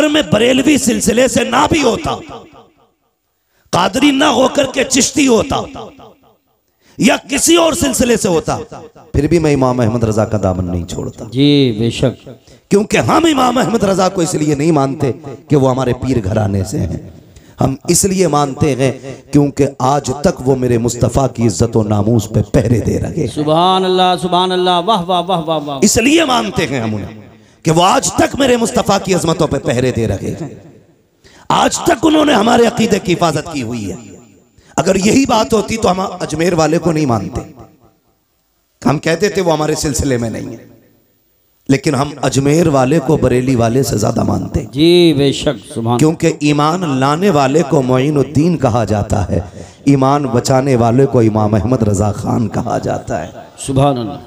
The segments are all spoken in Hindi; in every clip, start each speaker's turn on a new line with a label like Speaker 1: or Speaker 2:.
Speaker 1: अगर मैं बरेलवी सिलसिले से ना भी होता, कादरी ना होकर के चिश्ती होता या किसी और सिलसिले से होता, फिर भी मैं इमाम अहमद रजा का दामन नहीं छोड़ता।
Speaker 2: जी बेशक।
Speaker 1: क्योंकि हम इमाम अहमद रजा को इसलिए नहीं मानते कि वो हमारे पीर घराने से हैं, हम इसलिए मानते हैं क्योंकि आज तक वो मेरे मुस्तफ़ा की इज्जत और नामूस पे पहरे दे रहे।
Speaker 2: सुभान अल्लाह, सुभान अल्लाह, वाह वाह वाह वाह वाह।
Speaker 1: इसलिए मानते हैं हम उन्हें कि वो आज तक मेरे मुस्तफ़ा की अजमतों पे पहरे दे रहे हैं। आज तक उन्होंने हमारे अकीदे की हिफाजत की हुई है। अगर यही बात होती तो हम अजमेर वाले को नहीं मानते, हम कहते थे वो हमारे सिलसिले में नहीं है, लेकिन हम अजमेर वाले को बरेली वाले से ज्यादा मानते हैं। जी
Speaker 2: बेशक, सुभान।
Speaker 1: क्योंकि ईमान लाने वाले को मोइनुद्दीन कहा जाता है, ईमान बचाने वाले को इमाम अहमद रजा खान कहा जाता है।
Speaker 2: सुभान अल्लाह।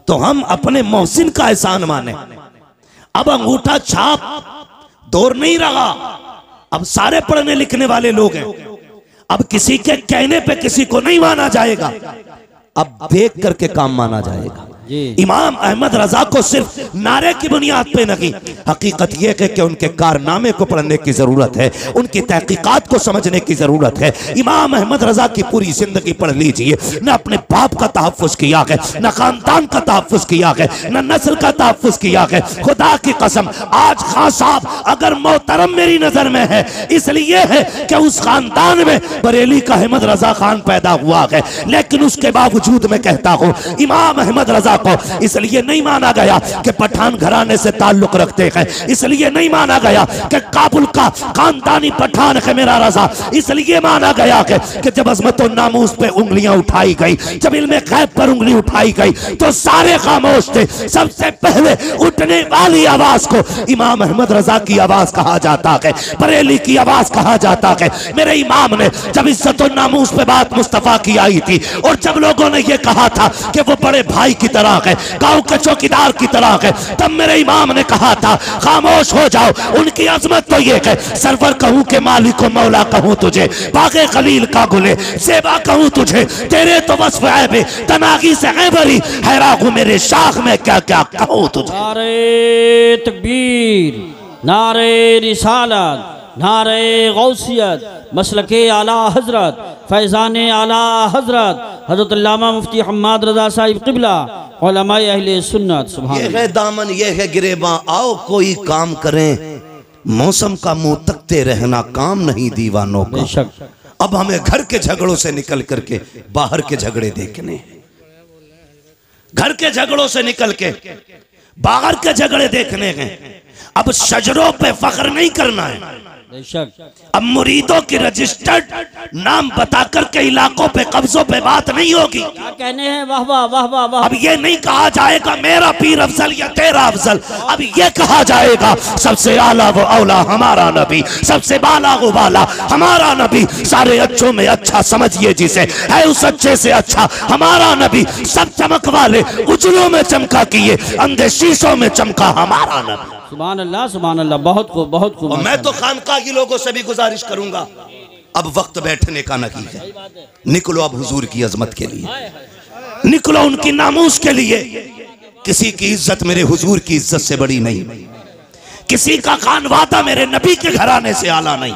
Speaker 1: तो हम अपने मोहसिन का एहसान माने। अब अंगूठा छाप दौर नहीं रहा, अब सारे पढ़ने लिखने वाले लोग हैं। अब किसी के कहने पे किसी को नहीं माना जाएगा, अब देख करके काम माना जाएगा। इमाम अहमद रजा को सिर्फ नारे की बुनियाद पे नहीं, हकीकत यह है कि उनके कारनामे को पढ़ने की जरूरत है, उनकी तहकीकात को समझने की जरूरत है। इमाम अहमद रजा की पूरी जिंदगी पढ़ लीजिए, न अपने बाप का तहफ़्फ़ुज़ किया है, न खानदान का तहफ़्फ़ुज़ किया है, न नस्ल का तहफ़्फ़ुज़ किया है। खुदा की कसम, आज खान साहब अगर मोहतरम मेरी नजर में है इसलिए है कि उस खानदान में बरेली का अहमद रजा खान पैदा हुआ है, लेकिन उसके बावजूद मैं कहता हूँ इमाम अहमद रजा को इसलिए नहीं माना गया कि पठान घराने से ताल्लुक रखते हैं, इसलिए नहीं माना गया कि काबुल का खानदानी पठान है मेरा रजा, इसलिए माना गया है कि जब अज़मत और नामूस पे उंगलियां उठाई गई, जब इल्मे गैब पर उंगली उठाई गई तो सारे खामोश थे। सबसे पहले उठने वाली आवाज को इमाम अहमद रजा की आवाज कहा जाता है, बरेली की आवाज कहा जाता है। मेरे इमाम ने जब इज्जत और नामूस पे बात मुस्तफा की आई थी और जब लोगों ने यह कहा था कि वो बड़े भाई की तरह है, गांव के चौकीदार की तरह है, तब मेरे इमाम ने कहा था खामोश हो जाओ। उनकी अजमत तो ये है, सरवर कहूं के मालिक को मौला कहूं तुझे, बागे खलील का गुले सेबा कहूं तुझे, तेरे तो वस्फ ऐबे तनागी से ऐबरी हैरागू मेरे शाख में क्या क्या कहूं तुझे।
Speaker 2: नारे तकबीर, नारे रिसालत, नारे गौसियत, मसलके आला हजरत, फैज़ाने आला हजरत हजरत अल्लामा मुफ्ती हम्माद रजा साहिब क़िबला उलमाए अहले सुन्नत। सुभान। ये
Speaker 1: है दामन, ये है गिरेबां, आओ कोई काम करें, मौसम का मुंह तकते रहना काम नहीं दीवानों का। अब हमें घर के झगड़ों से निकल करके बाहर के झगड़े देखने, घर के झगड़ों से निकल के बाहर के झगड़े देखने हैं। अब शजरों पे फख्र नहीं करना है, अब मुरीदों की रजिस्टर्ड नाम बता करके इलाकों पे कब्जों पे बात नहीं होगी।
Speaker 2: क्या कहने हैं, वाह वाह वाह वाह वाह।
Speaker 1: अब ये नहीं कहा जाएगा मेरा पीर अफजल या तेरा अफजल, अब ये कहा जाएगा सबसे आला वो औला हमारा नबी, सबसे बाला वो बाला हमारा नबी, सारे अच्छों में अच्छा समझिए जिसे, है उस अच्छे से अच्छा हमारा नबी, सब चमक वाले उजलों में चमका किए, अंधे शीशों में चमका हमारा नबी।
Speaker 2: सुभान अल्लाह, सुभान अल्लाह, बहुत खूब, बहुत खूब।
Speaker 1: मैं तो खानका की लोगों से भी गुजारिश करूंगा, अब वक्त बैठने का नहीं है, निकलो अब हुजूर की अजमत के लिए, निकलो उनकी नामूस के लिए। किसी की इज्जत मेरे हुजूर की इज्जत से बड़ी नहीं, किसी का खानवादा मेरे नबी के घराने से आला नहीं,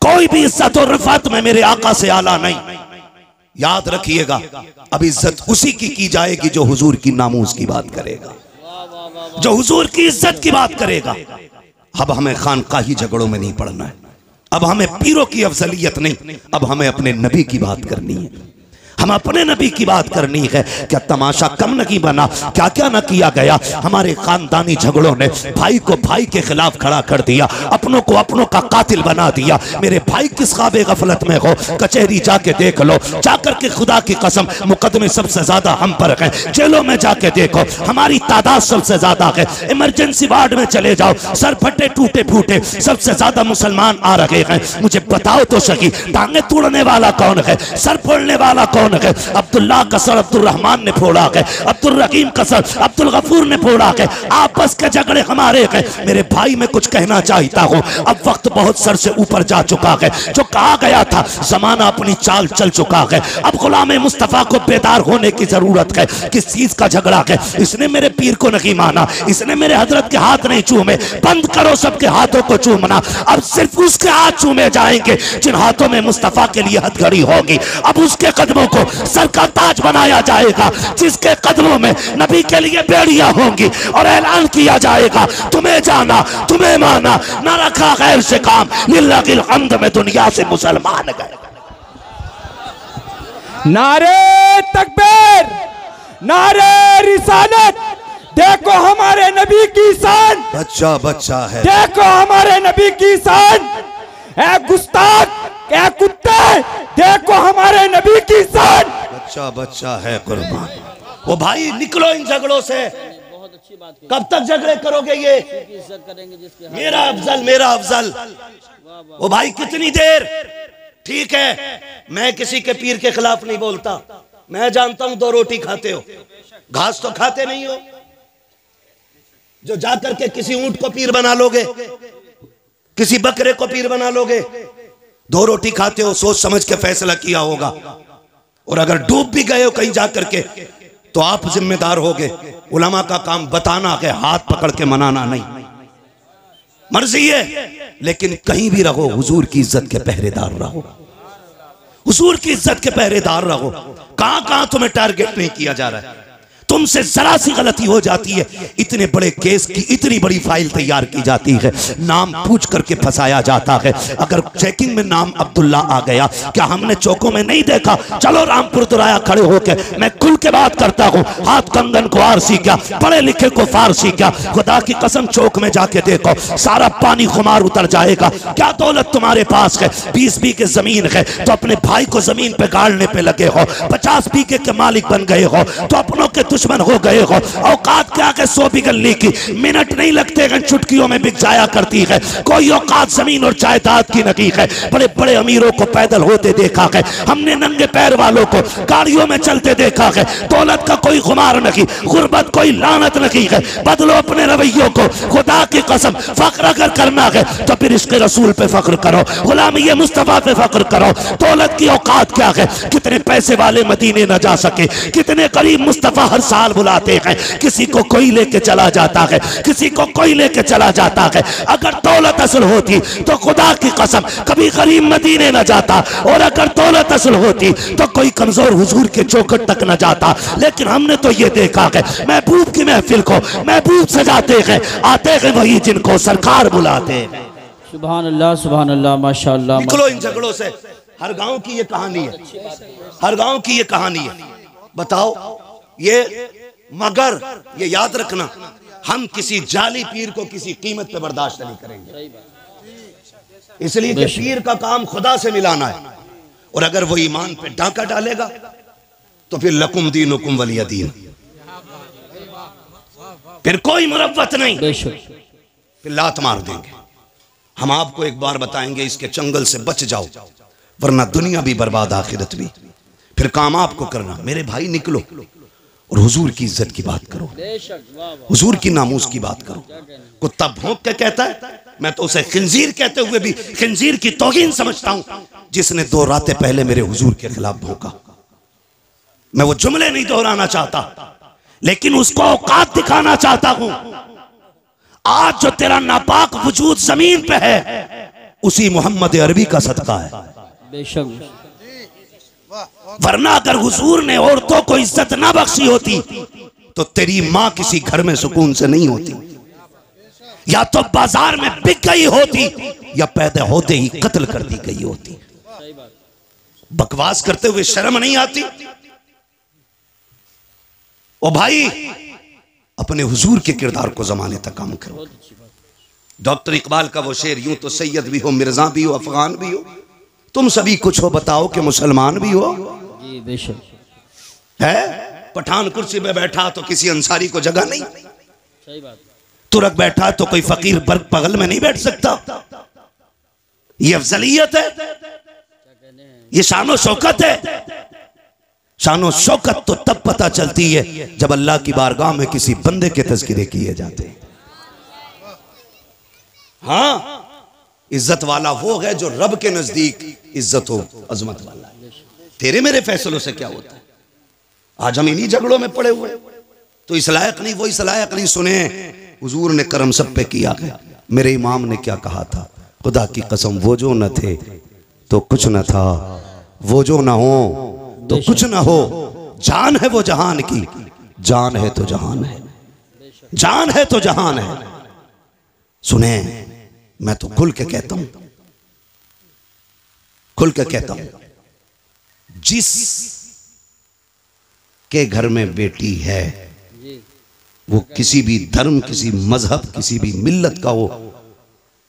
Speaker 1: कोई भी इज्जत और रफात में मेरे आका से आला नहीं। याद रखिएगा, अब इज्जत उसी की जाएगी जो हुजूर की नामूस की बात करेगा, जो हुजूर की इज्जत की बात करेगा। अब हमें खानकाही झगड़ों में नहीं पड़ना है, अब हमें पीरों की अफजलियत नहीं, अब हमें अपने नबी की बात करनी है, हम अपने नबी की बात करनी है। क्या तमाशा कम नहीं बना, क्या क्या न किया गया। हमारे खानदानी झगड़ों ने भाई को भाई के खिलाफ खड़ा कर दिया, अपनों को अपनों का कातिल बना दिया। मेरे भाई किस ख्वाबे गफलत में हो, कचहरी जाके देख लो, जाकर के खुदा की कसम मुकदमे सबसे ज्यादा हम पर हैं, जेलों में जाके देखो हमारी तादाद सबसे ज्यादा है। इमरजेंसी वार्ड में चले जाओ, सर फटे टूटे फूटे सबसे ज्यादा मुसलमान आ रहे हैं। मुझे बताओ तो सही, टांगे तोड़ने वाला कौन है, सर फोड़ने वाला कौन कौन है? अब्दुल्लाह का सर अब्दुल रहमान ने फोड़ा है, अब्दुल रहीम का सर अब्दुल गफूर ने फोड़ा है। आपस के झगड़े हमारे हैं। मेरे भाई मैं कुछ कहना चाहता हूँ, अब वक्त बहुत सर से ऊपर जा चुका है। जो कहा गया था जमाना अपनी चाल चल चुका है। अब गुलाम मुस्तफा को बेदार होने की जरूरत है। किस चीज का झगड़ा है? इसने मेरे पीर को नहीं माना, इसने मेरे हजरत के हाथ नहीं चूमे। बंद करो सबके हाथों को चूमना। अब सिर्फ उसके हाथ चूमे जाएंगे जिन हाथों में मुस्तफा के लिए हथकड़ी होगी। अब उसके कदमों को सर का ताज बनाया जाएगा जिसके कदमों में नबी के लिए बेड़ियां होंगी और ऐलान किया जाएगा तुम्हें जाना तुम्हें माना, न रखा गैर से काम, लिल्लाहिल हम्द में दुनिया से मुसलमान गए।
Speaker 3: नारे तकबीर, नारे रिसालत, देखो हमारे नबी की शान।
Speaker 1: बच्चा बच्चा है,
Speaker 3: देखो हमारे नबी की शान। ए गुस्ताख, ए कुत्ते, देखो हमारे नबी की शान।
Speaker 1: बच्चा बच्चा है कुर्बान। वो भाई निकलो इन झगड़ों से। कब तक झगड़े करोगे? ये मेरा अफजल मेरा अफजल। वो भाई कितनी देर? ठीक है, मैं किसी के पीर के खिलाफ नहीं बोलता। मैं जानता हूं 2 रोटी खाते हो, घास तो खाते नहीं हो। जो जाकर के किसी ऊंट को पीर बना लोगे, किसी बकरे को पीर बना लोगे। 2 रोटी खाते हो, सोच समझ के फैसला किया होगा। और अगर डूब भी गए हो कहीं जाकर के तो आप जिम्मेदार होगे। उलमा का काम बताना है, हाथ पकड़ के मनाना नहीं। मर्जी है, लेकिन कहीं भी रहो हुजूर की इज्जत के पहरेदार रहो, हुजूर की इज्जत के पहरेदार रहो। कहां कहां तुम्हें टारगेट नहीं किया जा रहा है? तुमसे जरा सी गलती हो जाती है, इतने बड़े केस की इतनी बड़ी फाइल तैयार की जाती है, नाम पूछ करके फंसाया जाता है। अगर चेकिंग में नाम अब्दुल्ला आ गया, क्या हमने चौकों में नहीं देखा? चलो रामपुर दुराया खड़े होके मैं खुल के बात करता हूँ। हाथ कंगन को आरसी क्या, पढ़े लिखे को फारसी क्या। खुदा की कसम चौक में जाके देखो, सारा पानी खुमार उतर जाएगा। क्या दौलत तुम्हारे पास है? 20 बीघे जमीन है तो अपने भाई को जमीन पे गाड़ने पे लगे हो। 50 बीघे के मालिक बन गए हो तो अपनों के दुश्मन हो गए हो। औकात क्या के 100 बिगलने की मिनट नहीं लगते हैं, चुटकियों में बिक जाया करती है। कोई औकात जमीन और जायदाद की नहीं है। बड़े बड़े अमीरों को पैदल होते देखा है हमने, नंगे पैर वालों को गाड़ियों में चलते देखा है। दौलत का कोई खुमार नहीं, गुर्बत कोई लानत नहीं है। बदलो अपने रवैयों को, खुदा की कसम। फख्र अगर करना है तो फिर इसके रसूल पे फख्र करो, गुलामी मुस्तफा पे फख्र करो। दौलत की औकात क्या है? कितने पैसे वाले मदीने न जा सके, कितने गरीब मुस्तफा हर साल बुलाते हैं। किसी को कोई लेके चला जाता है, किसी को कोई लेके चला जाता है। अगर दौलत असल होती तो खुदा की कसम कभी गरीब मदीने न जाता, और अगर दौलत असल होती तो कोई कमजोर हुजूर के चौखट तक न जाता। लेकिन हमने तो ये देखा है, महबूब की महफिल को महबूब सजाते हैं, आते हैं वही जिनको सरकार बुलाते हैं।
Speaker 2: सुभान अल्लाह माशाअल्लाह।
Speaker 1: निकलो इन झगड़ों से। हर गांव की ये कहानी है, हर गांव की ये कहानी है। बताओ ये, मगर ये याद रखना, हम किसी जाली पीर को किसी कीमत पे बर्दाश्त नहीं करेंगे। इसलिए कि पीर का काम खुदा से मिलाना है, और अगर वो ईमान पे डाका डालेगा तो फिर लकुम दीनुकुम वलिय दीन, फिर कोई मुरव्वत नहीं, फिर लात मार देंगे। हम आपको एक बार बताएंगे, इसके चंगल से बच जाओ, वरना दुनिया भी बर्बाद आखिरत भी। फिर काम आपको करना। मेरे भाई निकलो और हुजूर की इज्जत की बात करो, हुजूर की नामूस की बात करो। कुत्ता भौंक के कहता है, मैं तो उसे खिंजीर कहते हुए भी खिंजीर की तौहीन समझता हूं, जिसने 2 रातें पहले मेरे हुजूर के खिलाफ भौंका। मैं वो जुमले नहीं दोहराना चाहता, लेकिन उसको औकात दिखाना चाहता हूं। आज जो तेरा नापाक वजूद जमीन पे है, उसी मोहम्मद अरबी का सदका है।
Speaker 2: बेशक,
Speaker 1: वरना अगर हुजूर ने औरतों को इज्जत ना बख्शी होती तो तेरी मां किसी घर में सुकून से नहीं होती, या तो बाजार में बिक गई होती, या पैदा होते ही कत्ल कर दी गई होती। बकवास करते हुए शर्म नहीं आती? ओ भाई, अपने हुजूर के किरदार को जमाने तक काम करो। डॉक्टर इकबाल का वो शेर, यूं तो सैयद भी हो, मिर्जा भी हो, अफगान भी हो, तुम सभी कुछ हो, बताओ कि मुसलमान भी हो।
Speaker 2: जी बेशक
Speaker 1: है। पठान कुर्सी पे बैठा तो किसी अंसारी को जगह नहीं,
Speaker 2: सही बात।
Speaker 1: तुरक बैठा तो कोई फकीर बर्ग बगल में नहीं बैठ सकता। ये अफजलियत है, ये शानो शौकत है। शानो शौकत तो तब पता चलती है जब अल्लाह की बारगाह में किसी बंदे के तज़किरे किए जाते हैं। हाँ, इज्जत वाला वो है जो रब के नजदीक इज्जत हो, अजमत वाला है। तेरे मेरे फैसलों से क्या होता है? आज हम इन्हीं झगड़ों में पड़े हुए, तो इस लायक नहीं वो इस लायक नहीं। सुने, हुजूर ने करम सब पे किया है। मेरे इमाम ने क्या कहा था? खुदा की कसम, वो जो न थे तो कुछ न था, वो जो ना हो तो कुछ ना हो। जान है वो जहान की, जान है तो जहान है, जान है तो जहान है। सुने, मैं तो खुल के कहता हूं, खुल के कहता हूं, जिस के घर में बेटी है वो किसी भी धर्म, किसी मजहब, किसी भी मिल्लत का हो,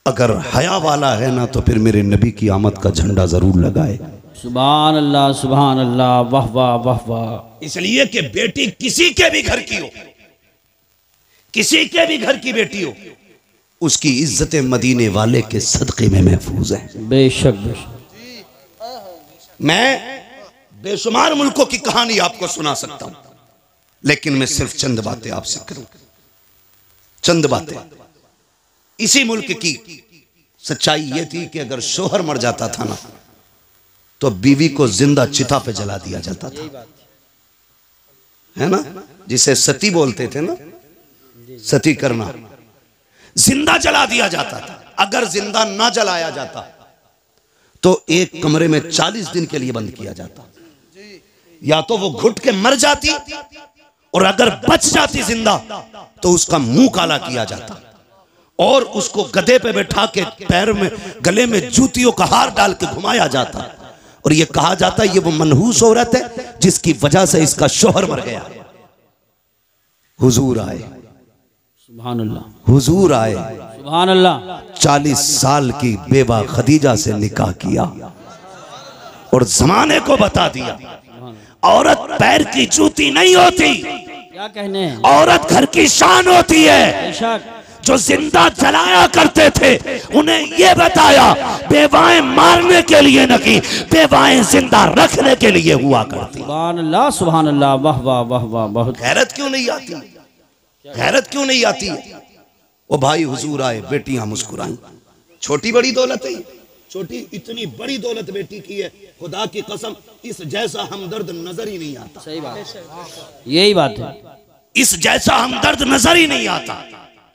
Speaker 1: अगर हया वाला है ना तो फिर मेरे नबी की आमद का झंडा जरूर लगाए।
Speaker 2: सुभान अल्लाह, सुभान अल्लाह, वाह वाह वाह वाह।
Speaker 1: इसलिए कि बेटी किसी के भी घर की हो, किसी के भी घर की बेटी हो, उसकी इज्जत मदीने वाले के सदक़े में महफूज है।
Speaker 2: बेशक बेशक।
Speaker 1: मैं बेशुमार मुल्कों की कहानी आपको सुना सकता हूं, लेकिन मैं सिर्फ चंद बातें आपसे करूं, चंद बातें। इसी मुल्क की सच्चाई यह थी कि अगर शोहर मर जाता था ना तो बीवी को जिंदा चिता पे जला दिया जाता था, है ना, जिसे सती बोलते थे ना, सती करना, जिंदा जला दिया जाता था। अगर जिंदा ना जलाया जाता तो एक कमरे में 40 दिन के लिए बंद किया जाता। या तो वो घुट के मर जाती, और अगर बच जाती जिंदा तो उसका मुंह काला किया जाता और उसको गधे पे बैठा के पैर में, गले में जूतियों का हार डाल के घुमाया जाता, और ये कहा जाता ये वो मनहूस औरत है जिसकी वजह से इसका शोहर मर गया। हुजूर आए,
Speaker 2: सुभान अल्लाह,
Speaker 1: हुजूर आए,
Speaker 2: सुभान अल्लाह।
Speaker 1: 40 साल की बेवा खदीजा से निकाह किया और जमाने को बता दिया औरत पैर की जूती नहीं होती,
Speaker 2: क्या कहने हैं,
Speaker 1: औरत घर की शान होती है।
Speaker 2: बेशक।
Speaker 1: जो जिंदा जलाया करते थे उन्हें यह बताया बेवाएं मारने के लिए नहीं, बेवाएं जिंदा रखने के लिए हुआ करती।
Speaker 2: सुभान अल्लाह, सुभान अल्लाह, वाह वाह वाह वाह। बहुत
Speaker 1: गैरत क्यों नहीं आती, गैरत क्यों नहीं आती? ओ भाई, हुजूर आए, बेटियां मुस्कुराई। छोटी बड़ी दौलत है, छोटी इतनी बड़ी दौलत बेटी की है, खुदा की कसम इस जैसा हमदर्द नजर ही नहीं आता।
Speaker 2: सही बात, यही बात है,
Speaker 1: इस जैसा हमदर्द नजर ही नहीं आता।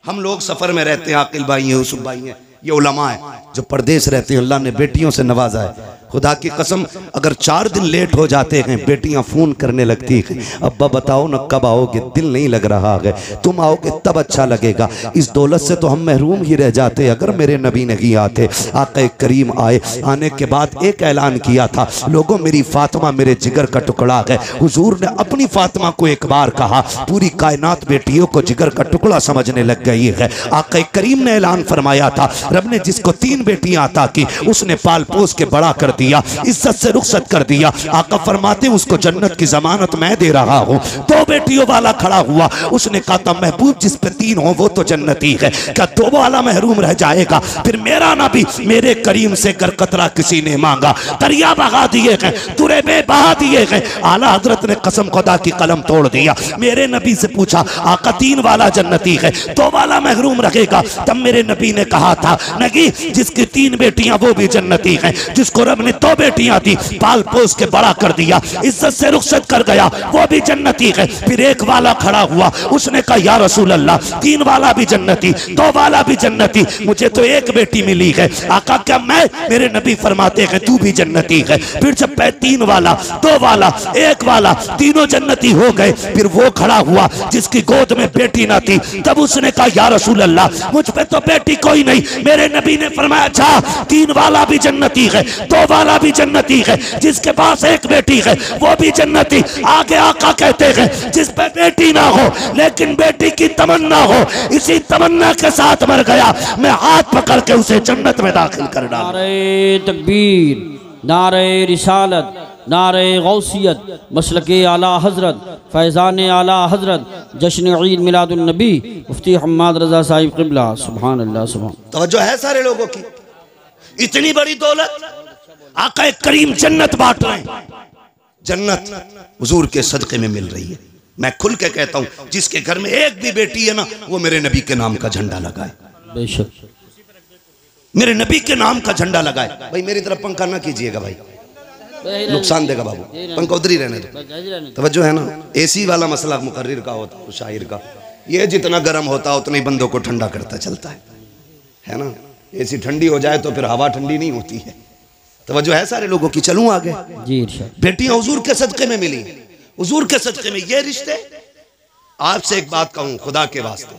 Speaker 1: हम लोग सफर में रहते हैं, आकिल भाई हैं, यूसुफ भाई हैं, ये उलमा है जो परदेश रहते हैं, अल्लाह ने बेटियों से नवाजा है। खुदा की कसम अगर 4 दिन लेट हो जाते हैं बेटियां फोन करने लगती हैं, अब्बा बताओ ना कब आओगे, दिल नहीं लग रहा है, तुम आओगे तब अच्छा लगेगा। इस दौलत से तो हम महरूम ही रह जाते अगर मेरे नबी नहीं आते। आक़ा करीम आए, आने के बाद एक ऐलान किया था, लोगों मेरी फातिमा मेरे जिगर का टुकड़ा है। हुजूर ने अपनी फातिमा को एक बार कहा, पूरी कायनात बेटियों को जिगर का टुकड़ा समझने लग गई है। आक़ा करीम ने ऐलान फरमाया था, रब ने जिसको 3 बेटियां अता की उसने पाल पोस के बड़ा कर दिया, इज्जत से रुखसत कर दिया। आका फरमाते उसको जन्नत की जमानत मैं दे रहा हूँ। 2 बेटियों वाला खड़ा हुआ, उसने कहा था महबूब जिस पे 3 हो वो तो जन्नती है, क्या 2 वाला महरूम रह जाएगा? फिर मेरा नबी मेरे करीम से कर कतरा किसी ने मांगा, दरिया बहा दिए गए, तुरे में बहा दिए गए। आला हजरत ने कसम खुदा की कलम तोड़ दिया। मेरे नबी से पूछा आका 3 वाला जन्नती है, 2 वाला महरूम रहेगा? तब मेरे नबी ने कहा था नहीं, जिसकी 3 बेटियां वो भी जन्नती हैं, जिसको रब ने 2 बेटियां दी, पाल पोस के बड़ा कर दिया, इज्जत से रुखसत कर गया, वो भी जन्नती है। फिर एक वाला खड़ा हुआ, उसने कहा या रसूल अल्लाह 3 वाला भी जन्नती, 2 वाला भी जन्नती, मुझे तो 1 बेटी मिली है। आका क्या मैं? मेरे नबी फरमाते हैं तू भी जन्नती है। फिर जब 3 वाला, 2 वाला, 1 वाला, तीनों जन्नती हो गए, फिर वो खड़ा हुआ जिसकी गोद में बेटी ना थी, तब उसने कहा या रसूल अल्लाह मुझ पे तो बेटी कोई नहीं। मेरे नबी ने फरमाया अच्छा 3 वाला भी जन्नती है, 2 वाला भी जन्नती है, जिसके पास 1 बेटी है वो भी जन्नती। आगे आका कहते हैं जिस पे बेटी ना हो लेकिन बेटी की तमन्ना हो, इसी तमन्ना के साथ मर गया, मैं हाथ पकड़ के उसे जन्नत में दाखिल कर डाला।
Speaker 2: नारे तकबीर, नारे रिसालत, नारे गौसियत, मसलके आला हजरत, फैज़ान आला हजरत, जश्न ईद मिलादुन नबी मुफ्ती हम्माद रजा साहिब क़िबला। सुभान अल्लाह, सुभान।
Speaker 1: तवज्जो है सारे लोगों की? इतनी बड़ी दौलत, आका करीम जन्नत बांट रहे हैं, जन्नत हुजूर के सदक़े में मिल रही है। मैं खुल के कहता हूँ, जिसके घर में एक भी बेटी है ना, वो मेरे नबी के नाम का झंडा लगाए,
Speaker 2: बेशक
Speaker 1: मेरे नबी के नाम का झंडा लगाए। भाई मेरी तरफ पंखा ना कीजिएगा भाई, नुकसान देगा बाबू, पंखा उधर ही रहने दो। तवज्जो है ना, एसी वाला मसला मुकर्रिर का होता है, शायर का, ये जितना गर्म होता है उतना ही बंदों को ठंडा करता चलता है ना। एसी ठंडी हो जाए तो फिर हवा ठंडी नहीं होती है। तवज्जो है सारे लोगों की। चलूं आगे
Speaker 2: जी इरशाद।
Speaker 1: बेटियां हुजूर के सदक़े में मिली, हुजूर के सदक़े में ये रिश्ते। आपसे एक बात कहूं खुदा के वास्ते,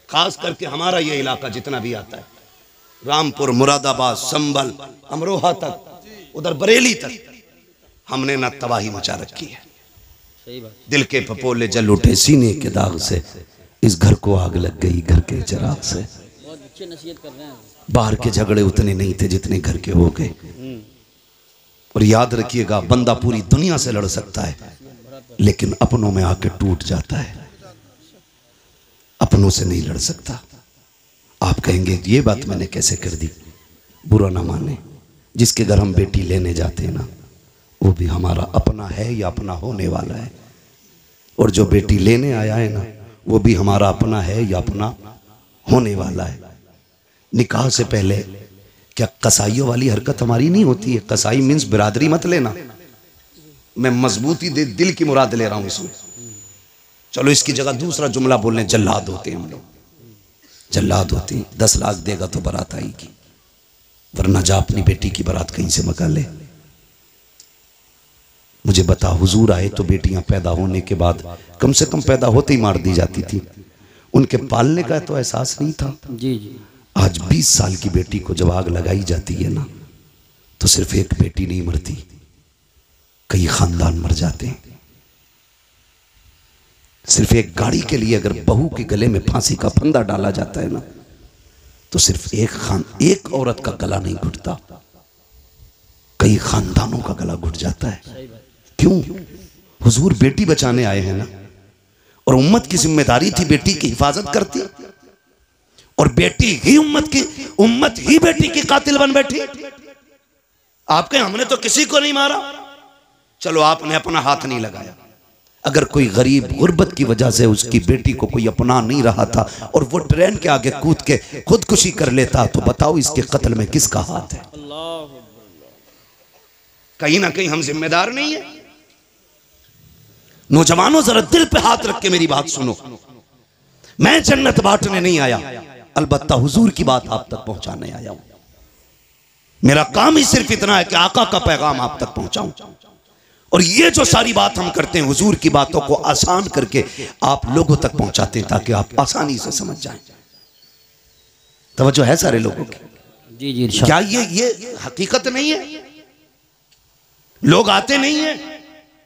Speaker 1: खास करके हमारा ये इलाका जितना भी आता है, रामपुर, मुरादाबाद, संभल, अमरोहा तक, उधर बरेली तक, हमने ना तबाही मचा रखी है।
Speaker 2: सही बात।
Speaker 1: दिल के पपोले जल उठे सीने के दाग से, इस घर को आग लग गई घर के चिराग से।
Speaker 2: बहुत अच्छी नसीहत कर रहे हैं।
Speaker 1: बाहर के झगड़े उतने नहीं थे जितने घर के हो गए। और याद रखिएगा, बंदा पूरी दुनिया से लड़ सकता है, लेकिन अपनों में आके टूट जाता है, अपनों से नहीं लड़ सकता। आप कहेंगे ये बात मैंने कैसे कर दी, बुरा ना माने। जिसके घर हम बेटी लेने जाते हैं ना, वो भी हमारा अपना है या अपना होने वाला है। और जो बेटी लेने आया है ना, वो भी हमारा अपना है या अपना होने वाला है। निकाह से पहले क्या कसाईयों वाली हरकत हमारी नहीं होती है? कसाई मीन्स बिरादरी मत लेना, मैं मजबूती दिल की मुराद ले रहा हूं इसमें। चलो इसकी जगह दूसरा जुमला बोलने, जल्लाद होते हैं हम लोग, जल्लाद होते हैं। 10 लाख देगा तो बारात आएगी, वरना जा अपनी बेटी की बारात कहीं से मका ले। मुझे बता, हुजूर आए तो बेटियां पैदा होने के बाद कम से कम पैदा होते ही मार दी जाती थी, उनके पालने का तो एहसास नहीं था।
Speaker 2: जी जी।
Speaker 1: आज 20 साल की बेटी को जब आग लगाई जाती है ना, तो सिर्फ एक बेटी नहीं मरती, कई खानदान मर जाते हैं। सिर्फ एक गाड़ी के लिए अगर बहू के गले में फांसी का फंदा डाला जाता है ना, तो सिर्फ एक औरत का गला नहीं घुटता, कई खानदानों का गला घुट जाता है। क्यों? हुजूर बेटी बचाने आए हैं ना, और उम्मत की जिम्मेदारी थी बेटी की हिफाजत करती, और बेटी ही उम्मत ही बेटी की कातिल बन बैठी। आपके हमने तो किसी को नहीं मारा, चलो आपने अपना हाथ नहीं लगाया। अगर कोई गरीब गुर्बत की वजह से उसकी बेटी को कोई अपना नहीं रहा था और वो ट्रेन के आगे कूद के खुदकुशी कर लेता, तो बताओ इसके कत्ल में किसका हाथ है? कहीं ना कहीं हम जिम्मेदार नहीं है। नौजवानों जरा दिल पे हाथ रख के मेरी बात सुनो, मैं जन्नत बांटने नहीं आया, अलबत्ता हुजूर की बात आप तक पहुंचाने आया हूं। मेरा काम ही सिर्फ इतना है कि आका का पैगाम आप तक पहुंचाऊं, और ये जो सारी बात हम करते हैं हुजूर की बातों को आसान करके आप लोगों तक पहुंचाते हैं, ताकि आप आसानी से समझ जाएं। तवज्जो है सारे लोगों की?
Speaker 2: जी जी इरशाद।
Speaker 1: क्या ये हकीकत नहीं है? लोग आते नहीं हैं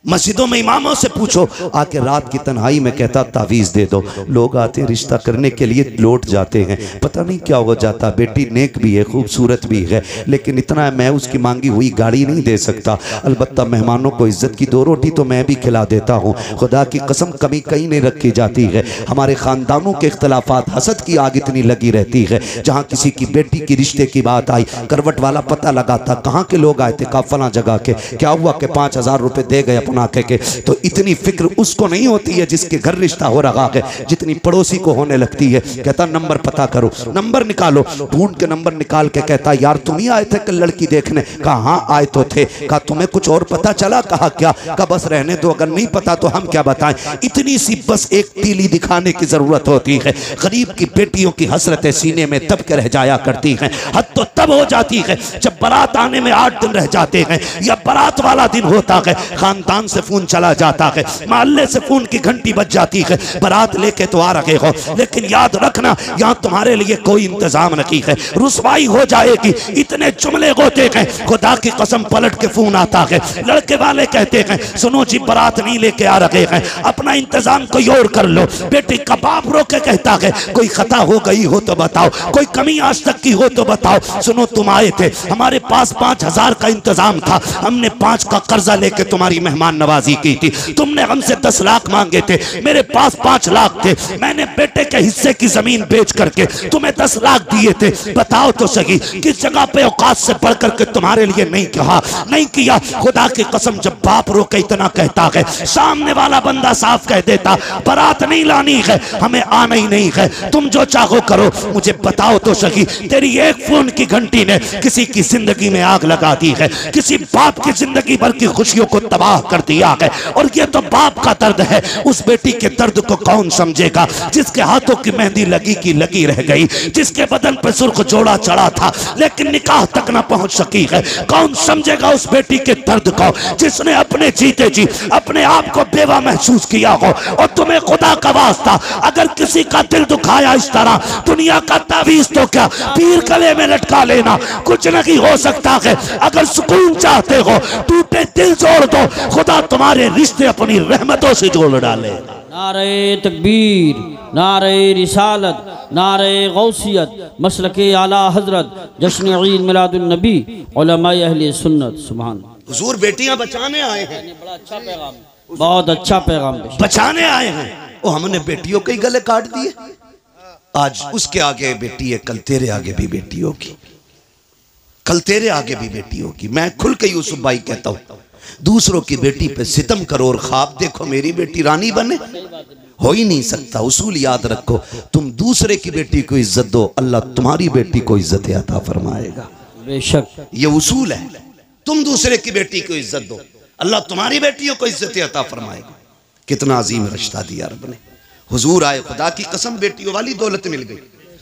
Speaker 1: मस्जिदों में, इमामों से पूछो, आके रात की तन्हाई में कहता तावीज़ दे दो। लोग आते रिश्ता करने के लिए, लौट जाते हैं, पता नहीं क्या हो जाता। बेटी नेक भी है, खूबसूरत भी है, लेकिन इतना है, मैं उसकी मांगी हुई गाड़ी नहीं दे सकता, अलबत्ता मेहमानों को इज्जत की 2 रोटी तो मैं भी खिला देता हूँ। खुदा की कसम कमी कहीं नहीं रखी जाती है। हमारे ख़ानदानों के इख्तलाफात, हसद की आग इतनी लगी रहती है। जहाँ किसी की बेटी की रिश्ते की बात आई, करवट वाला पता लगाता कहाँ के लोग आए थे, कहा फला जगह के, क्या हुआ कि 5000 रुपये दे गए अपना के। तो इतनी फिक्र उसको नहीं होती है जिसके घर रिश्ता हो रहा है, जितनी पड़ोसी को होने लगती है। कहता नंबर पता करो, नंबर निकालो, ढूंढ के नंबर निकाल के कहता यार तुम ही आए थे कल लड़की देखने? कहा हाँ आए तो थे। कहा तुम्हें कुछ और पता चला? कहा क्या? कहा बस रहने दो, अगर नहीं पता तो हम क्या बताएं। इतनी सी बस एक तीली दिखाने की जरूरत होती है। गरीब की बेटियों की हसरतें सीने में दब के रह जाया करती हैं। हद तो तब हो जाती है जब बारात आने में 8 दिन रह जाते हैं, या बारात वाला दिन होता है, खानदान से फोन चला जाता है, मोहल्ले से फोन की घंटी बज जाती है, बारात लेके तो आ रहे हो, लेकिन याद रखना यहाँ तुम्हारे लिए कोई इंतजाम नहीं है, रुसवाई हो जाएगी। इतने जुमले होते हैं, खुदा की कसम पलट के फोन आता है, लड़के वाले कहते हैं सुनो जी बारात नहीं लेके आ रहे हैं, अपना इंतजाम कोई और कर लो। बेटी का बाप रो के कहता है कोई खता हो गई हो तो बताओ, कोई कमी आज तक की हो तो बताओ। सुनो तुम आए थे, हमारे पास 5000 का इंतजाम था, हमने 5 का कर्जा लेके तुम्हारी मेहमान मेहमान नवाजी की थी। तुमने हमसे 10 लाख मांगे थे, मेरे पास 5 लाख थे, मैंने बेटे के हिस्से की जमीन बेच करके तुम्हें 10 लाख दिए थे। बताओ तो सही किस जगह पे औकात से बढ़ करके तुम्हारे लिए नहीं कहा, नहीं किया। खुदा की कसम जब बाप रो के इतना कहता है, सामने वाला बंदा साफ कह देता बारात नहीं लानी है, हमें आना ही नहीं है, तुम जो चाहो करो। मुझे बताओ तो सही तेरी एक फोन की घंटी ने किसी की जिंदगी में आग लगा दी है, किसी बाप की जिंदगी भर की खुशियों को तबाह कर दिया है। और ये तो बाप का दर्द है, उस बेटी के दर्द को कौन समझेगा जिसके हाथों की मेहंदी लगी की लगी रह गई, जिसके बदन पर सुर्ख जोड़ा चढ़ा था लेकिन निकाह तक ना पहुंच सकी है। कौन समझेगा उस बेटी के दर्द को जिसने अपने जीते जी अपने आप को बेवा महसूस किया हो। और तुम्हें खुदा का वास्ता अगर किसी का दिल दुखाया इस तरह, दुनिया का तावीज तो क्या पीर गले में लटका लेना, कुछ नहीं हो सकता है। अगर सुकून चाहते हो टूटे दिल जोड़ दो, खुदा तुम्हारे रिश्ते अपनी रहमतों से जोड़ डाले।
Speaker 2: नारे तकबीर, नारे रिसालत, नारे गौसियत, मसलके आला हजरत, जश्न ईद मिलादुन नबी, उलमाए अहले सुन्नत। सुभान।
Speaker 1: हुजूर बेटियां बचाने आए हैं,
Speaker 2: बड़ा अच्छा पैगाम, बहुत अच्छा पैगाम
Speaker 1: बचाने आए हैं। वो हमने बेटियों के गले काट दिए। आज उसके आगे बेटी है, कल तेरे आगे भी बेटी होगी, कल तेरे आगे भी बेटी होगी। मैं खुल के यूसुफ भाई कहता हूं, दूसरों की बेटी पे सितम करो और ख्वाब देखो मेरी बेटी रानी बने, हो ही नहीं सकता। उसूल याद रखो, तुम दूसरे की बेटी को इज्जत दो, अल्लाह तुम्हारी बेटी को इज्जत अता फरमाएगा।
Speaker 2: बेशक
Speaker 1: ये उसूल है, तुम दूसरे की बेटी को इज्जत दो, अल्लाह तुम्हारी बेटियों को इज्जत अता फरमाएगा। कितना अजीम रिश्ता दिया रब ने। हुजूर आए, खुदा की कसम बेटियों वाली दौलत मिल गई।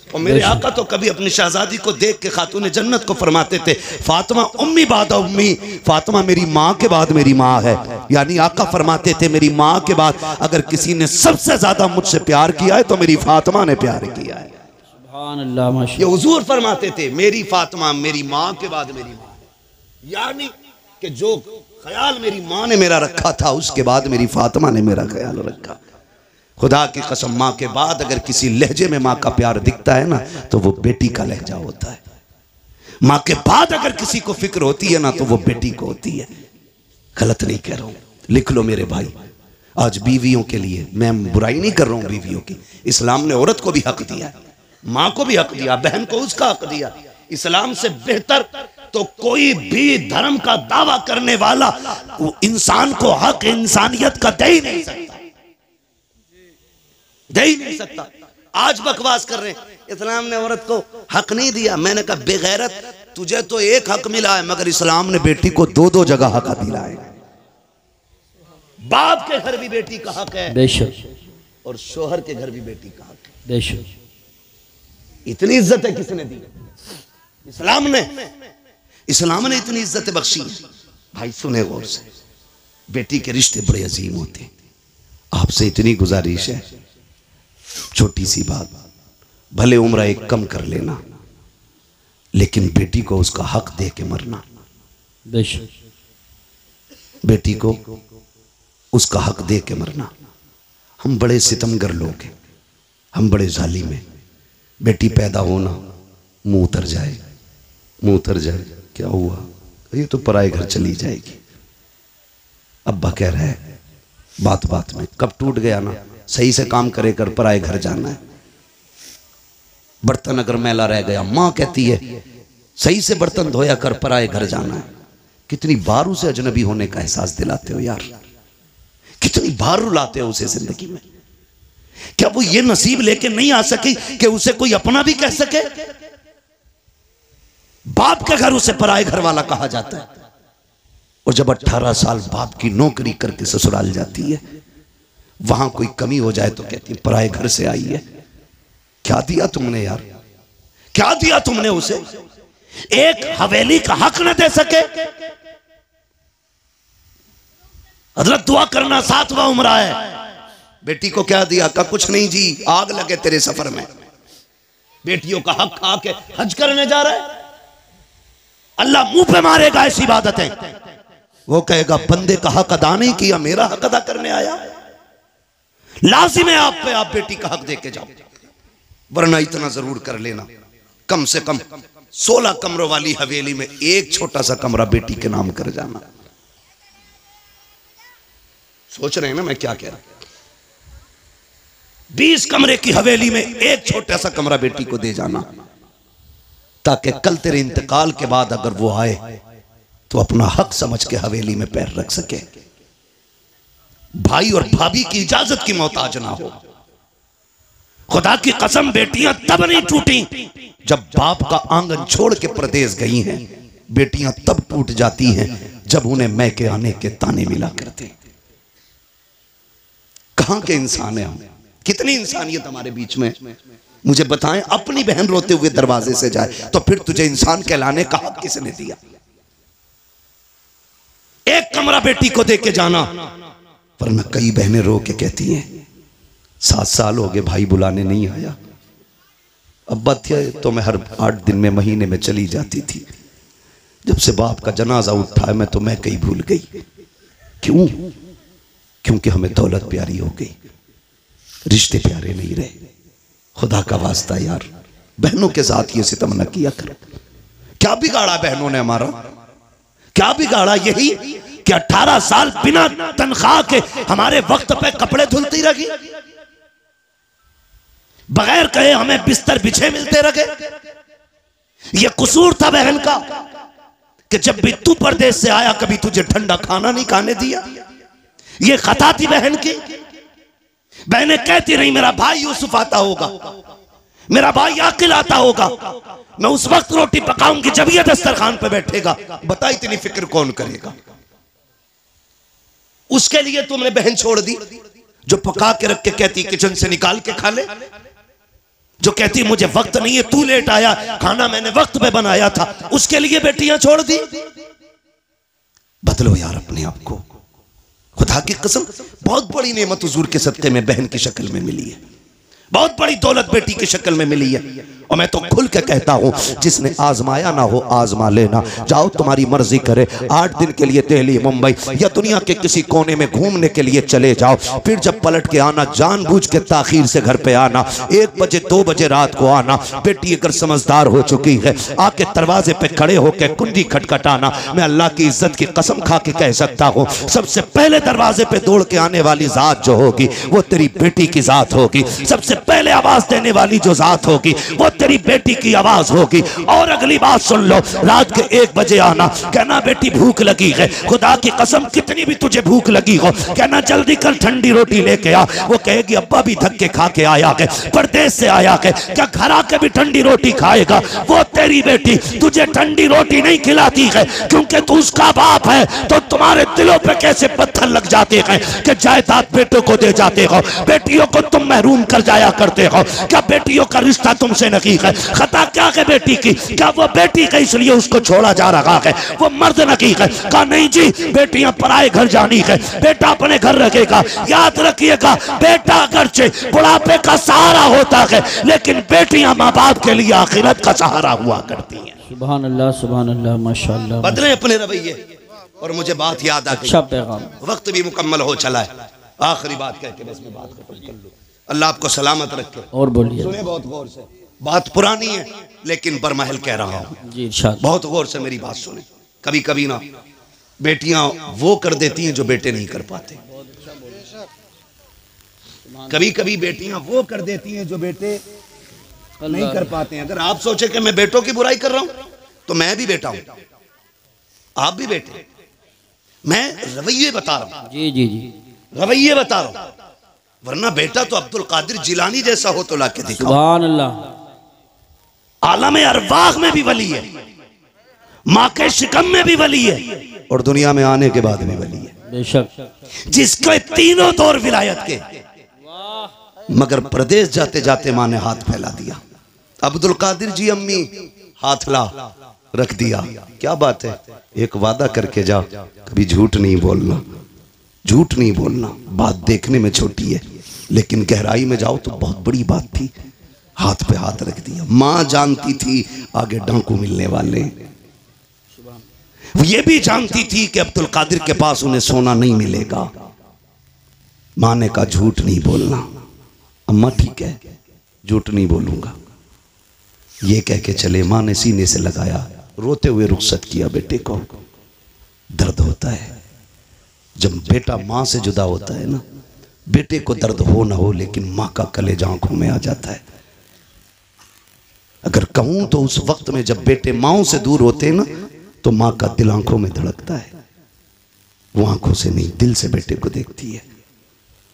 Speaker 1: और मेरे आका तो कभी अपनी शहजादी को देख के खातून जन्नत को फरमाते थे, फातिमा उम्मी बाद उम्मी, फातिमा मेरी माँ के बाद मेरी माँ है। यानी आका फरमाते थे मेरी माँ के बाद अगर किसी ने सबसे ज्यादा मुझसे प्यार किया है तो मेरी फातिमा ने प्यार किया है।
Speaker 2: सुभान अल्लाह, माशाअल्लाह।
Speaker 1: ये हुजूर फरमाते थे मेरी फातिमा मेरी माँ के बाद मेरी माँ, यानी कि जो ख्याल मेरी माँ ने मेरा रखा था उसके बाद मेरी फातिमा ने मेरा ख्याल रखा। खुदा की कसम माँ के बाद अगर किसी लहजे में माँ का प्यार दिखता है ना तो वो बेटी का लहजा होता है। माँ के बाद अगर किसी को फिक्र होती है ना तो वो बेटी को होती है। गलत नहीं कह रहा हूं, लिख लो मेरे भाई। आज बीवियों के लिए मैं बुराई नहीं कर रहा हूं, बीवियों की इस्लाम ने औरत को भी हक दिया, माँ को भी हक दिया, बहन को उसका हक दिया। इस्लाम से बेहतर तो कोई भी धर्म का दावा करने वाला वो इंसान को हक इंसानियत का दे ही नहीं सकता, दे ही नहीं सकता। आज बकवास कर रहे हैं इस्लाम ने औरत को हक नहीं दिया। मैंने कहा बेगैरत, तुझे तो एक हक मिला है मगर इस्लाम ने बेटी को 2-2 जगह हक दिला है। बाप के घर भी बेटी का हक है
Speaker 2: बेशक,
Speaker 1: और शोहर के घर भी बेटी का हक है।
Speaker 2: बेशक
Speaker 1: इतनी इज्जत है किसने दी? इस्लाम ने, इस्लाम ने इतनी इज्जत बख्शी है। भाई सुने गौर से, बेटी के रिश्ते बड़े अजीम होते हैं। आपसे इतनी गुजारिश है, छोटी सी बात, भले उम्र एक कम कर लेना लेकिन बेटी को उसका हक दे के मरना।
Speaker 2: बेशक
Speaker 1: बेटी को उसका हक दे के मरना। हम बड़े सितमगर लोग हैं, हम बड़े जालिम हैं। बेटी पैदा होना, मुंह उतर जाए, मुंह उतर जाए, क्या हुआ, ये तो पराए घर चली जाएगी। अब्बा कह रहा है बात बात में, कब टूट गया ना, सही से काम करे कर, पराए घर जाना है। बर्तन अगर मैला रह गया, माँ कहती है सही से बर्तन धोया कर, पराए घर जाना है। कितनी बार उसे अजनबी होने का एहसास दिलाते हो यार, कितनी बार रुलाते हो उसे जिंदगी में। क्या वो ये नसीब लेके नहीं आ सकी कि उसे कोई अपना भी कह सके? बाप के घर उसे पराए घर वाला कहा जाता है। और जब 18 साल बाप की नौकरी करके ससुराल जाती है, वहां कोई कमी हो जाए तो कहती है पराए घर से आई है। क्या दिया तुमने यार, क्या दिया तुमने उसे? एक हवेली का हक न दे सके। हजरत दुआ करना 7वां उम्र है। बेटी को क्या दिया? का कुछ नहीं जी, आग लगे तेरे सफर में। बेटियों का हक खा के हज करने जा रहा है, अल्लाह मुंह पे मारेगा ऐसी इबादतें। वो कहेगा बंदे का हक अदा नहीं किया, मेरा हक अदा करने आया। लाजिम है आप पे, आप बेटी का हक दे के जाओ। वरना इतना जरूर कर लेना, कम से कम 16 कमरों वाली हवेली में एक छोटा सा कमरा बेटी के नाम कर जाना। सोच रहे हैं ना मैं क्या कह रहा हूं। 20 कमरे की हवेली में एक छोटा सा कमरा बेटी को दे जाना, ताकि कल तेरे इंतकाल के बाद अगर वो आए तो अपना हक समझ के हवेली में पैर रख सके, भाई और भाभी की इजाजत की मोहताज ना हो। खुदा की कसम बेटियां तब नहीं टूटी जब बाप का आंगन छोड़ के प्रदेश गई हैं, बेटियां तब टूट जाती हैं जब उन्हें मैके आने के ताने मिला करते। कहां के इंसान हैं हम? कितनी इंसानियत हमारे बीच में? मुझे बताएं, अपनी बहन रोते हुए दरवाजे से जाए तो फिर तुझे इंसान कहलाने का हक किसने दिया? एक कमरा बेटी को दे के जाना, वरना कई बहनें रो के कहती हैं 7 साल हो गए भाई बुलाने नहीं आया। अब्बा थे तो मैं हर 8 दिन में महीने में चली जाती थी, जब से बाप का जनाजा उठा मैं तो मैं कहीं भूल गई। क्यों? क्योंकि हमें दौलत प्यारी हो गई, रिश्ते प्यारे नहीं रहे। खुदा का वास्ता यार, बहनों के साथ ये सितम न किया कर। क्या बिगाड़ा बहनों ने हमारा? क्या बिगाड़ा? यही कि 18 साल बिना तनख्वाह के हमारे वक्त पे कपड़े धुलती रही, बगैर कहे हमें बिस्तर बिछे मिलते रहे। यह कसूर था बहन का कि जब भी तू परदेश से आया कभी तुझे ठंडा खाना नहीं खाने दिया। यह खता थी बहन की। बहनें कहती रही मेरा भाई यूसुफ आता होगा, मेरा भाई आकिल आता होगा, मैं उस वक्त रोटी पकाऊंगी जब यह दस्तरखान पे बैठेगा। बता इतनी फिक्र कौन करेगा? उसके लिए तुमने बहन छोड़ दी जो पका के रख के कहती किचन से निकाल के खा ले, जो कहती मुझे वक्त नहीं है, तू लेट आया, खाना मैंने वक्त पे बनाया था, उसके लिए बेटियां छोड़ दी। बदलो यार अपने आप को। खुदा की कसम बहुत बड़ी नेमत हुजूर के सदके में बहन की शक्ल में मिली है, बहुत बड़ी दौलत बेटी की शक्ल में मिली है। और मैं तो खुल के कहता हूं, जिसने आजमाया ना हो आजमा लेना। जाओ तुम्हारी मर्जी करे, 8 दिन के लिए दिल्ली मुंबई या दुनिया के किसी कोने में घूमने के लिए चले जाओ, फिर जब पलट के आना जानबूझ के ताखीर से घर पे आना, 1 बजे 2 बजे रात को आना। बेटी अगर समझदार हो चुकी है आके दरवाजे पे खड़े होकर कुंडी खटखटाना। मैं अल्लाह की इज्जत की कसम खा के कह सकता हूं, सबसे पहले दरवाजे पे दौड़ के आने वाली जात जो होगी वो तेरी बेटी की जात होगी। सबसे पहले आवाज देने वाली जो जात होगी वो तेरी बेटी की आवाज होगी। और अगली बात सुन लो, रात के 1 बजे आना, कहना बेटी भूख लगी है, खुदा की कसम कितनी भी तुझे भूख लगी हो, कहना जल्दी कर ठंडी रोटी लेके आ। वो कहेगी अब्बा भी धक्के खा के आया है, परदेश से आया है, क्या घर आके भी ठंडी रोटी खाएगा? वो तेरी बेटी तुझे ठंडी रोटी नहीं खिलाती है क्योंकि तू उसका बाप है। तो तुम्हारे दिलों पे कैसे पत्थर लग जाते हैं कि जायदाद बेटों को दे जाते हो, बेटियों को तुम महरूम कर जाया करते हो। क्या बेटियों का रिश्ता तुमसे नहीं है? खता क्या है बेटी की? क्या वो बेटी का इसलिए उसको छोड़ा जा रहा है? वो मर्द नहीं है। कहा नहीं जी, बेटियां पराए घर जानी है, बेटा अपने घर रखेगा। याद रखिएगा, बेटा अगरचे बुढ़ापे का सहारा होता है, लेकिन बेटियां माँ बाप के लिए आखिरत का सहारा हुआ करती हैं।
Speaker 2: सुभान अल्लाह, सुभान अल्लाह, माशाअल्लाह।
Speaker 1: बदले अपने रवैये। और मुझे बात याद आ गई,
Speaker 2: अच्छा पैगाम,
Speaker 1: वक्त भी मुकम्मल हो चला है। आखिरी बात कह के बस मैं बात खत्म कर लूं। अल्लाह आपको सलामत रखे।
Speaker 2: और बोलिए।
Speaker 1: सुने बहुत गौर से, बात पुरानी है लेकिन बरमहल कह रहा हूं
Speaker 2: जी, इरशाद।
Speaker 1: बहुत गौर से मेरी बात सुने। कभी कभी ना बेटियां वो कर देती हैं जो बेटे नहीं कर पाते। कभी कभी बेटियां वो कर देती हैं जो बेटे नहीं कर पाते हैं। अगर आप सोचे कि मैं बेटों की बुराई कर रहा हूं तो मैं भी बेटा हूं, आप भी बेटे। मैं रवैये बता रहा हूं,
Speaker 2: जी जी जी,
Speaker 1: रवैये बता रहा हूं। वरना बेटा तो अब्दुल कादिर जिलानी जैसा हो तो लाके दिखाओ।
Speaker 2: सुभान अल्लाह।
Speaker 1: आलम अरवाह में भी वली है, माँ के शिकम में भी वली है, और दुनिया में आने के बाद भी वली है।
Speaker 2: बेशक।
Speaker 1: जिसके तीनों दौर विलायत के, मगर प्रदेश जाते जाते माँ ने हाथ फैला दिया। अब्दुल कादिर जी अम्मी हाथ ला रख दिया। क्या बात है, एक वादा करके जाओ, कभी झूठ नहीं बोलना, झूठ नहीं बोलना। बात देखने में छोटी है लेकिन गहराई में जाओ तो बहुत बड़ी बात थी। हाथ पे हाथ रख दिया। मां जानती थी आगे डांकू मिलने वाले, ये भी जानती थी कि अब्दुल कादिर के पास उन्हें सोना नहीं मिलेगा। मां ने कहा झूठ नहीं बोलना। अम्मा ठीक है, झूठ नहीं बोलूंगा, ये कह के चले। मां ने सीने से लगाया, रोते हुए रुखसत किया। बेटे को दर्द होता है, जब बेटा माँ से जुदा होता है ना, बेटे को दर्द हो ना हो लेकिन माँ का कलेजा आंखों में आ जाता है। अगर कहूं तो उस वक्त में जब बेटे माओ से दूर होते हैं ना, तो माँ का दिल आंखों में धड़कता है। वो आंखों से नहीं, दिल से बेटे को देखती है।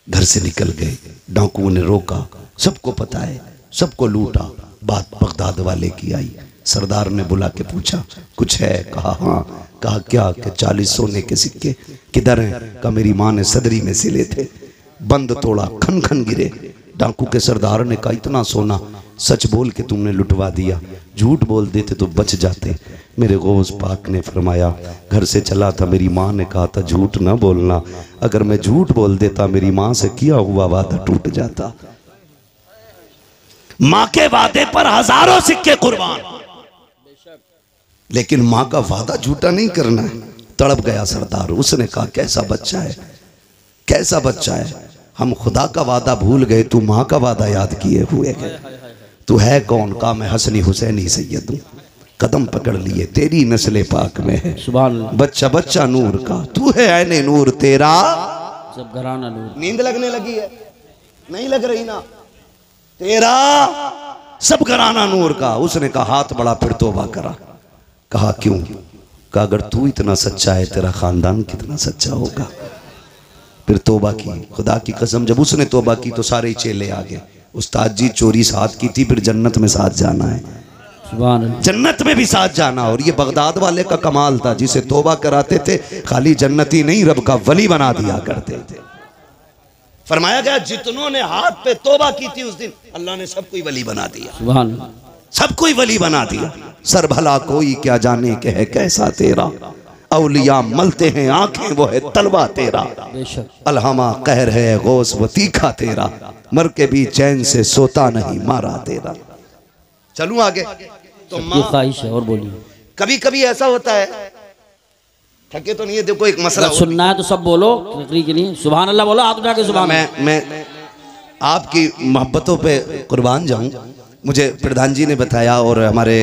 Speaker 1: घर से निकल गए, डाकुओं ने रोका, सबको पता है, सबको लूटा। बात बगदाद वाले की आई। सरदार ने बुला के पूछा, कुछ है? कहा हाँ। कहा क्या? कि 40 सोने के सिक्के। किधर हैं? कहा मेरी माँ ने सदरी में सिले थे। बंद तोड़ा, खन खन गिरे। डाकू के सरदार ने कहा इतना सोना सच बोल के तुमने लुटवा दिया, झूठ बोल देते तो बच जाते। मेरे गौस पाक ने फरमाया, घर से चला था, मेरी माँ ने कहा था झूठ ना बोलना। अगर मैं झूठ बोल देता, मेरी माँ से किया हुआ वादा टूट जाता। माँ के वादे पर हजारों सिक्के कुर्बान, लेकिन माँ का वादा झूठा नहीं करना है। तड़प गया सरदार। उसने कहा कैसा बच्चा है, कैसा बच्चा है। हम खुदा का वादा भूल गए, तू माँ का वादा याद किए हुए गए। तू है कौन? कहा मैं हसनी हुसैनी सैयद हूँ। कदम पकड़ लिए, तेरी नस्ले पाक में है। बच्चा बच्चा नूर का, तू है ऐने नूर तेरा
Speaker 2: सब घराना नूर।
Speaker 1: नींद लगने लगी है? नहीं लग रही ना? तेरा सब घराना नूर का। उसने कहा हाथ बड़ा, फिर तौबा करा। कहा क्यों? कहा अगर तू इतना सच्चा है, तेरा खानदान कितना सच्चा होगा। फिर तौबा की, खुदा की कसम। जब उसने तौबा की तो सारे चेले आ गए। उस्ताद जी चोरी साथ की थी, फिर जन्नत में साथ जाना है, जन्नत में भी साथ जाना। और ये बगदाद वाले का कमाल था, जिसे तौबा कराते थे खाली जन्नती नहीं, रब का वली बना दिया करते थे। फरमाया गया जितनों ने हाथ पे तौबा की थी उस दिन, अल्लाह ने सबको वली बना दिया, सबको वली बना दिया। सर भला कोई क्या जाने के है कैसा तेरा, औलिया मलते हैं आंखें वो है तलवा तेरा। अलहमा कहर है गौस वो तीखा तेरा, मर के भी चैन से सोता नहीं मारा तेरा। चलूं आगे तो
Speaker 2: ख्वाहिश है और बोलिए।
Speaker 1: कभी कभी ऐसा होता है, थके तो नहीं है, देखो एक मसला
Speaker 2: सुनना है तो सब बोलो, तकरीर के लिए सुभान अल्लाह बोलो, आप जाके सुभान।
Speaker 1: मैं आपकी मोहब्बतों पे कुर्बान जाऊं। मुझे प्रधान जी ने बताया और हमारे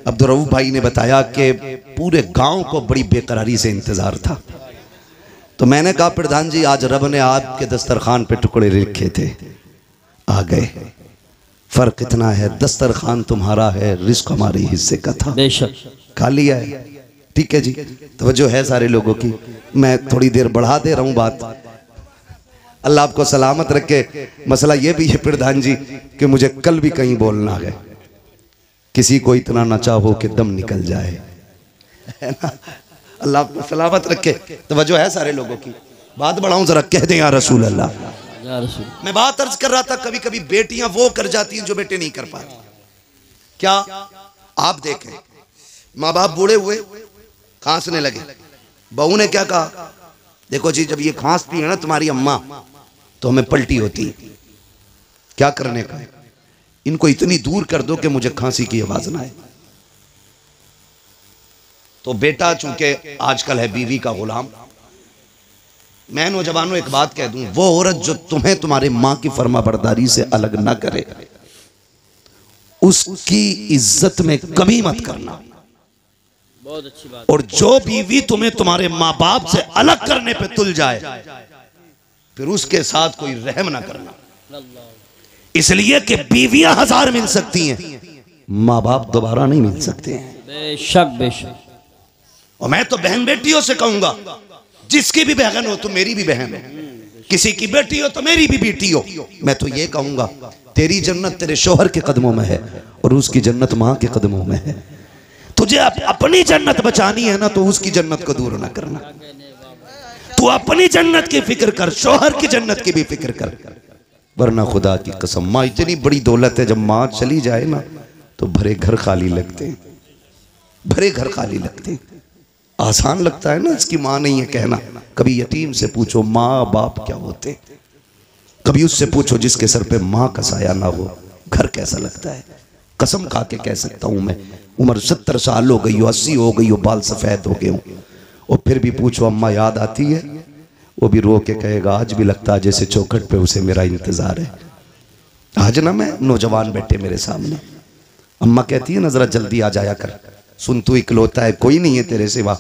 Speaker 1: अब्दुर्रऊफ भाई ने बताया कि पूरे गांव को बड़ी बेकरारी से इंतजार था। तो मैंने कहा प्रधान जी आज रब ने आपके दस्तरखान पे टुकड़े लिखे थे, आ गए। फर्क इतना है दस्तरखान तुम्हारा है, रिस्क हमारे हिस्से का था,
Speaker 2: बेशक
Speaker 1: खा लिया है। ठीक है जी, तवज्जो है सारे लोगों की। मैं थोड़ी देर बढ़ा दे रहा हूँ बात, अल्लाह आपको सलामत रखे। मसला ये भी है प्रधान जी कि मुझे कल भी कहीं बोलना है, किसी को इतना न चाहो कि दम निकल जाए, है ना। अल्लाह आपको सलामत रखे। तवज्जो है सारे लोगों की। बात बढ़ाऊं जरा, कह दें या रसूल अल्लाह। मैं बात अर्ज कर रहा था, कभी कभी बेटियां वो कर जाती हैं जो बेटे नहीं कर पाते। क्या आप देखें, माँ बाप बूढ़े हुए, खांसने लगे, बहू ने क्या कहा, देखो जी जब ये खांसती है ना तुम्हारी अम्मा तो हमें पलटी होती है, क्या करने का, इनको इतनी दूर कर दो कि मुझे खांसी की आवाज ना आए। तो बेटा चूंकि आजकल है बीवी का गुलाम, मैं नौजवानों एक बात कह दूं, वो औरत जो तुम्हें तुम्हारे मां की फर्माबरदारी से अलग ना करे, उसकी इज्जत में कमी मत करना।
Speaker 2: बहुत अच्छी बात।
Speaker 1: और जो बीवी तुम्हें तुम्हारे माँ बाप से अलग करने पे तुल जाए, फिर उसके साथ कोई रहम ना करना। इसलिए कि बीवियां 1000 मिल सकती हैं, माँ बाप दोबारा नहीं मिल सकते हैं।
Speaker 2: बेशक बेशक।
Speaker 1: और मैं तो बहन बेटियों से कहूंगा, जिसकी भी बहन हो तो मेरी भी बहन हो, किसी की बेटी हो तो मेरी भी बेटी हो। मैं तो ये कहूंगा तेरी जन्नत तेरे शोहर के कदमों में है और उसकी जन्नत माँ के कदमों में है। तुझे अपनी जन्नत बचानी है ना, तो उसकी जन्नत को दूर ना करना। तू अपनी जन्नत की फिक्र कर, शोहर की जन्नत की भी फिक्र कर, वरना खुदा की कसम माँ इतनी बड़ी दौलत है, जब माँ चली जाए ना तो भरे घर खाली लगते हैं, भरे घर खाली लगते हैं। आसान लगता है ना, इसकी माँ नहीं है कहना। कभी यतीम से पूछो माँ बाप क्या होते, कभी उससे पूछो जिसके सर पे माँ का साया ना हो, घर कैसा लगता है। कसम खा के कह सकता हूं मैं, उम्र 70 साल हो गई हो, 80 हो गई हो, बाल सफेद हो गए हो, और फिर भी पूछो अम्मा याद आती है, वो भी रो के कहेगा आज भी लगता है जैसे चौखट पे उसे मेरा इंतजार है। आज ना मैं नौजवान बैठे मेरे सामने, अम्मा कहती है ना जरा जल्दी आ जाया कर, सुन तू इकलौता है, कोई नहीं है तेरे सिवा।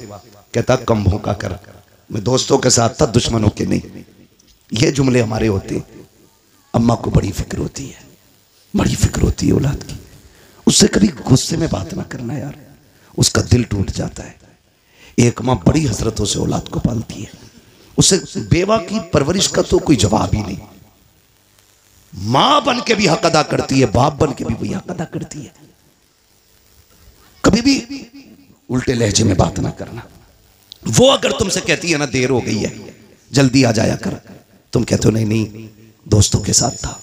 Speaker 1: कहता कम भौंका कर, मैं दोस्तों के साथ था, दुश्मनों के नहीं। ये जुमले हमारे होते। अम्मा को बड़ी फिक्र होती है, बड़ी फिक्र होती है औलाद की। उससे कभी गुस्से में बात ना करना यार, उसका दिल टूट जाता है। एक माँ बड़ी हसरतों से औलाद को पालती है, उसे बेवा की परवरिश का तो कोई जवाब ही नहीं। मां बन के भी हक अदा करती है, बाप बन के भी वही हक अदा करती है। कभी भी उल्टे लहजे में बात ना करना। वो अगर तुमसे कहती है ना देर हो गई है जल्दी आ जाया कर, तुम कहते हो नहीं नहीं दोस्तों के साथ था,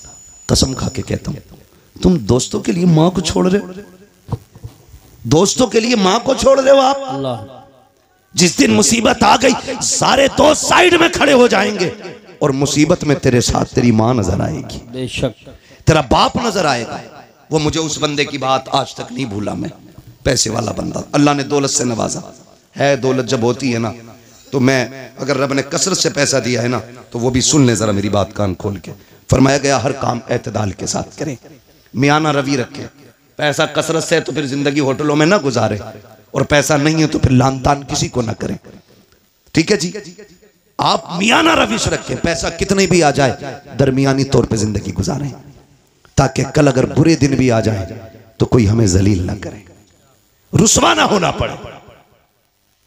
Speaker 1: कसम खा के कहता हूं तुम दोस्तों के लिए मां को छोड़ रहे हो, दोस्तों के लिए मां को छोड़ रहे हो आप।
Speaker 2: अल्लाह।
Speaker 1: जिस दिन मुसीबत आ गई सारे दोस्त साइड में खड़े हो जाएंगे और मुसीबत में तेरे साथ तेरी मां नजर आएगी,
Speaker 2: बेशक
Speaker 1: तेरा बाप नजर आएगा। वो मुझे उस बंदे की बात आज तक नहीं भूला मैं, पैसे वाला बंदा, अल्लाह ने दौलत से नवाजा है। दौलत जब होती है ना तो मैं, अगर रब ने कसरत से पैसा दिया है ना तो वो भी सुन ले जरा मेरी बात कान खोल के। फरमाया गया हर काम एतदाल के साथ करें, मियाना रवि रखें। पैसा कसरत से है तो फिर जिंदगी होटलों में ना गुजारे, और पैसा नहीं है तो फिर लान तान किसी को ना करें। ठीक है जी, आप मियाना रविश रखें, पैसा कितने भी आ जाए दरमियानी तौर पे जिंदगी गुजारें, ताकि कल अगर बुरे दिन भी आ जाए तो कोई हमें जलील ना करे, रुसवा ना होना पड़े।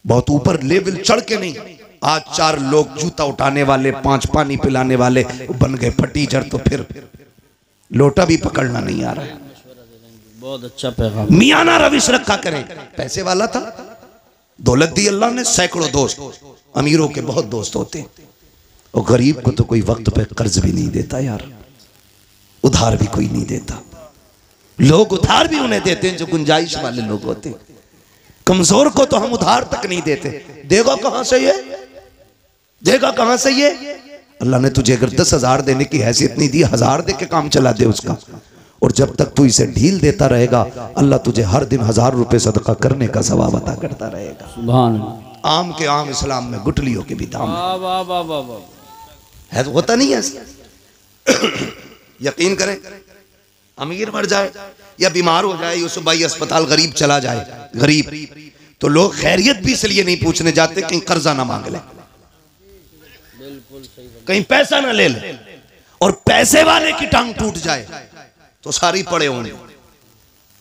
Speaker 1: बहुत ऊपर लेवल चढ़ के नहीं। आज 4 लोग जूता उठाने वाले, 5 पानी पिलाने वाले बन गए फटीचर, तो फिर लोटा भी पकड़ना नहीं आ रहा है।
Speaker 2: बहुत अच्छा पैगाम।
Speaker 1: मियाना रविश रखा करें। पैसे वाला था, दौलत दी अल्लाह ने, सैकड़ों दोस्त, अमीरों के बहुत दोस्त होते हैं, और गरीब को तो कोई वक्त पे कर्ज भी नहीं देता यार, उधार भी कोई नहीं देता। लोग उधार भी उन्हें देते हैं जो गुंजाइश वाले लोग होते हैं, कमजोर को तो हम उधार तक नहीं देते। देगा कहां से ये, देगा कहां से ये। अल्लाह ने तुझे अगर 10,000 देने की हैसियत नहीं दी, 1000 दे के काम चला दे उसका, और जब तक तू इसे ढील देता रहेगा अल्लाह तुझे हर दिन 1000 रुपए सदका करने का सवाब अता करता रहेगा।
Speaker 2: सुभान अल्लाह।
Speaker 1: आम के आम इस्लाम में गुटलियों के भी दाम
Speaker 2: वाह वाह वाह वाह वाह।
Speaker 1: है, तो होता नहीं है ऐसा। यकीन करें, अमीर मर जाए या बीमार हो जाए, यूसुफ भाई अस्पताल, गरीब चला जाए, गरीब, तो लोग खैरियत भी इसलिए नहीं पूछने जाते कहीं कर्जा ना मांग ले, कहीं पैसा ना ले ले, और पैसे वाले की टांग टूट जाए तो सारी पड़े होंगे,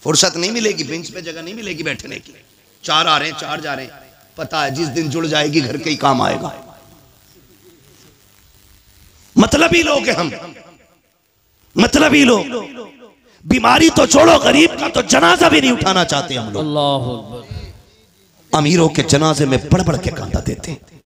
Speaker 1: फुर्सत नहीं मिलेगी, बेंच पे जगह नहीं मिलेगी बैठने की। 4 आ रहे हैं, 4 जा रहे हैं, पता है जिस दिन जुड़ जाएगी घर के ही काम आएगा। मतलबी लोग हैं हम, मतलबी लोग। बीमारी तो छोड़ो, गरीब का तो जनाजा भी नहीं उठाना चाहते हम लोग।
Speaker 2: अल्लाह अकबर।
Speaker 1: अमीरों के जनाजे में बढ़ बढ़ के कांदा देते हैं।